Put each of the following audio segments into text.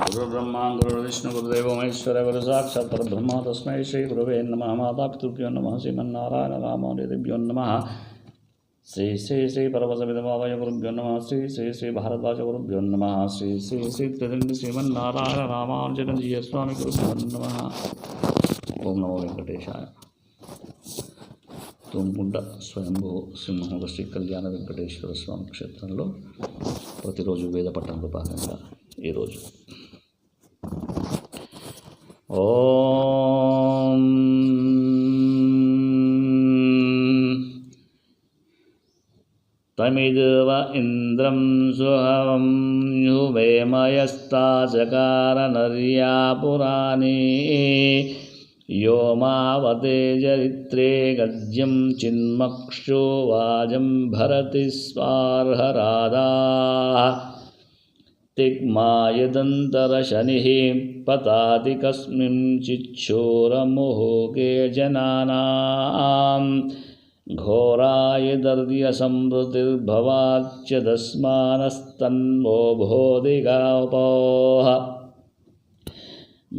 गुरुर्ब्रह्मा गुरुर्विष्णु गुरुदेवो महेश्वर गुरु साक्षात् परब्रह्म तस्मै श्री गुरुवे नमः। मातापितृभ्यो नमः। श्रीमन्नारायण रामानुजदेभ्यो नमः। श्री श्री श्री परमसमितमावय गुरुभ्यो नमः। श्री श्री श्री भारद्वाज गुरुभ्यो नमः। श्री श्री श्री त्रिदण्ड श्रीमन्नारायण रामानुजनंदीय स्वामी गुरुभ्यो नमः। ओम नमो वेंकटेशाय। తుమ్ముండ స్వయంభూ సింహముఖ శ్రీ కళ్యాణ వెంకటేశ్వర స్వామి క్షేత్రంలో ప్రతిరోజు వేద పఠనంలో భాగంగా ఈరోజు ఓం తమిదేవ ఇంద్రం సుహవం యువేమయస్తాచకార నర్యా పురాణే योमावते चरित्रे गद्यं चिन्मक्षो वाजं भरति स्वार्हराधाः तिग्मायदन्तरशनिः पताति कस्मिंश्चिच्छोरमुहुके जनानां घोरायदर्यसंवृतिर्भवाच्च दस्मानस्तन्वो भोदिगावपोः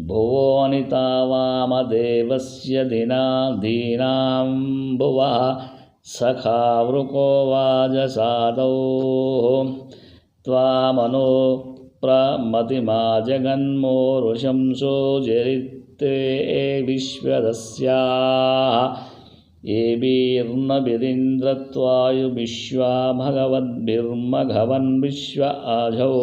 भुवोऽनिता वामदेवस्य दीनां भुवः सखा वृको वाजसादौ त्वामनो प्रमतिमा जगन्मोरुशंसो जरित्ते विश्वदस्याः एभिर्नभिरिन्द्रत्वायुविश्वा भगवद्भिर्मघवन् विश्व आजौ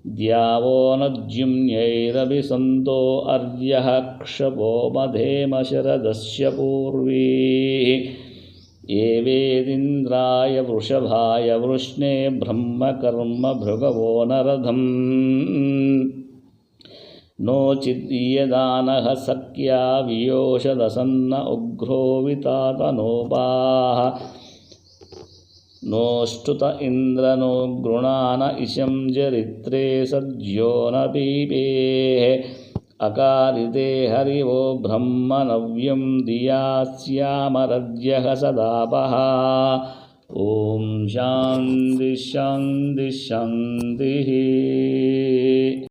द्यावो नद्युम्नैरभिसन्तो अर्यः क्षपो मधेम शरदस्य पूर्वी एवेदिन्द्राय वृषभाय वृष्णे ब्रह्मकर्म भृगवो नरधम् नोचिद्यदानः सख्या वियोषदसन्न उग्रो वितातनोपाः नोष्टुत इन्द्र नो गृणान इशं जरित्रे सद्यो न पीपेः अकारिते हरिवो ब्रह्मनव्यं धिया स्यामरद्यः सदापः। ॐ शान्ति शान्ति शान्तिः।